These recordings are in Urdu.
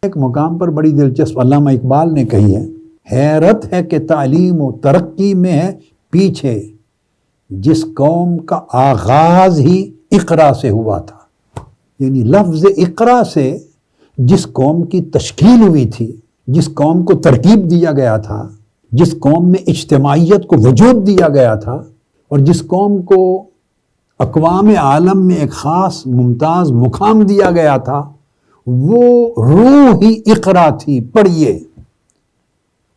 ایک مقام پر بڑی دلچسپ علامہ اقبال نے کہی ہے، حیرت ہے کہ تعلیم و ترقی میں ہے پیچھے، جس قوم کا آغاز ہی اقرا سے ہوا تھا۔ یعنی لفظ اقرا سے جس قوم کی تشکیل ہوئی تھی، جس قوم کو ترکیب دیا گیا تھا، جس قوم میں اجتماعیت کو وجود دیا گیا تھا، اور جس قوم کو اقوام عالم میں ایک خاص ممتاز مقام دیا گیا تھا، وہ روح ہی اقرا تھی، پڑھیے۔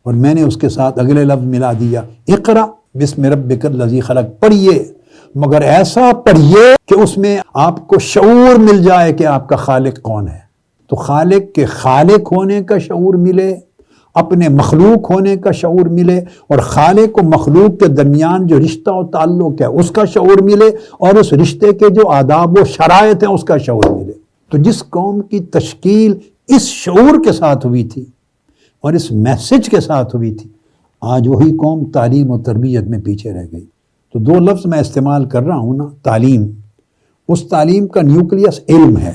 اور میں نے اس کے ساتھ اگلے لفظ ملا دیا، اقرا بسم ربک الذی خلق، پڑھیے، مگر ایسا پڑھیے کہ اس میں آپ کو شعور مل جائے کہ آپ کا خالق کون ہے۔ تو خالق کے خالق ہونے کا شعور ملے، اپنے مخلوق ہونے کا شعور ملے، اور خالق و مخلوق کے درمیان جو رشتہ و تعلق ہے اس کا شعور ملے، اور اس رشتے کے جو آداب و شرائط ہیں اس کا شعور ملے۔ تو جس قوم کی تشکیل اس شعور کے ساتھ ہوئی تھی اور اس میسج کے ساتھ ہوئی تھی، آج وہی قوم تعلیم و تربیت میں پیچھے رہ گئی۔ تو دو لفظ میں استعمال کر رہا ہوں نا، تعلیم، اس تعلیم کا نیوکلیس علم ہے،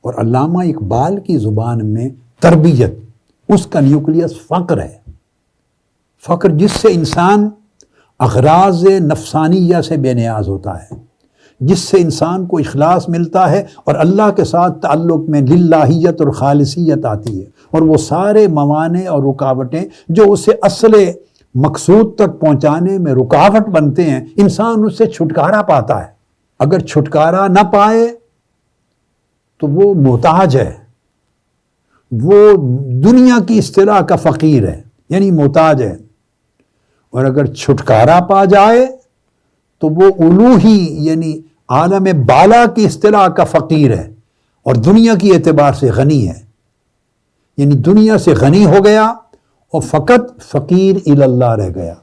اور علامہ اقبال کی زبان میں تربیت، اس کا نیوکلیس فقر ہے۔ فقر جس سے انسان اغراض نفسانیہ سے بے نیاز ہوتا ہے، جس سے انسان کو اخلاص ملتا ہے اور اللہ کے ساتھ تعلق میں للہیت اور خالصیت آتی ہے، اور وہ سارے موانع اور رکاوٹیں جو اسے اصل مقصود تک پہنچانے میں رکاوٹ بنتے ہیں، انسان اس سے چھٹکارا پاتا ہے۔ اگر چھٹکارا نہ پائے تو وہ محتاج ہے، وہ دنیا کی اصطلاح کا فقیر ہے، یعنی محتاج ہے۔ اور اگر چھٹکارا پا جائے تو وہ الوہی یعنی عالم بالا کی اصطلاح کا فقیر ہے، اور دنیا کی اعتبار سے غنی ہے، یعنی دنیا سے غنی ہو گیا اور فقط فقیر اللہ رہ گیا۔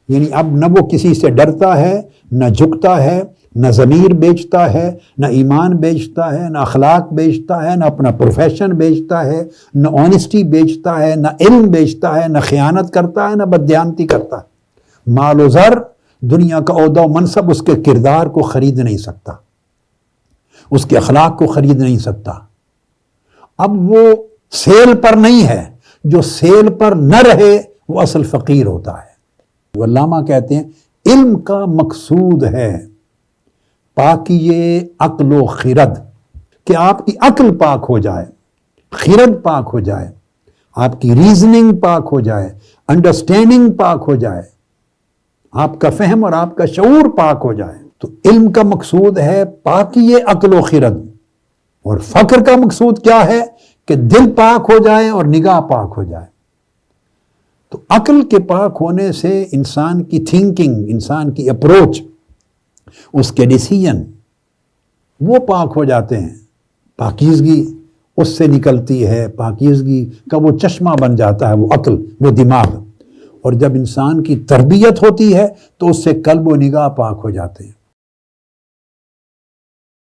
یعنی اب نہ وہ کسی سے ڈرتا ہے، نہ جھکتا ہے، نہ ضمیر بیچتا ہے، نہ ایمان بیچتا ہے، نہ اخلاق بیچتا ہے، نہ اپنا پروفیشن بیچتا ہے، نہ آنیسٹی بیچتا ہے، نہ علم بیچتا ہے، نہ خیانت کرتا ہے، نہ بددیانتی کرتا ہے۔ مال و زر، دنیا کا عہدہ و منصب اس کے کردار کو خرید نہیں سکتا، اس کے اخلاق کو خرید نہیں سکتا۔ اب وہ سیل پر نہیں ہے، جو سیل پر نہ رہے وہ اصل فقیر ہوتا ہے۔ وہ علامہ کہتے ہیں علم کا مقصود ہے پاکیے عقل و خرد، کہ آپ کی عقل پاک ہو جائے، خرد پاک ہو جائے، آپ کی ریزننگ پاک ہو جائے، انڈرسٹینڈنگ پاک ہو جائے، آپ کا فہم اور آپ کا شعور پاک ہو جائے۔ تو علم کا مقصود ہے پاکیے عقل و خرد، اور فقر کا مقصود کیا ہے کہ دل پاک ہو جائے اور نگاہ پاک ہو جائے۔ تو عقل کے پاک ہونے سے انسان کی تھنکنگ، انسان کی اپروچ، اس کے ڈیسیژن وہ پاک ہو جاتے ہیں، پاکیزگی اس سے نکلتی ہے، پاکیزگی کا وہ چشمہ بن جاتا ہے وہ عقل، وہ دماغ۔ اور جب انسان کی تربیت ہوتی ہے تو اس سے قلب و نگاہ پاک ہو جاتے ہیں۔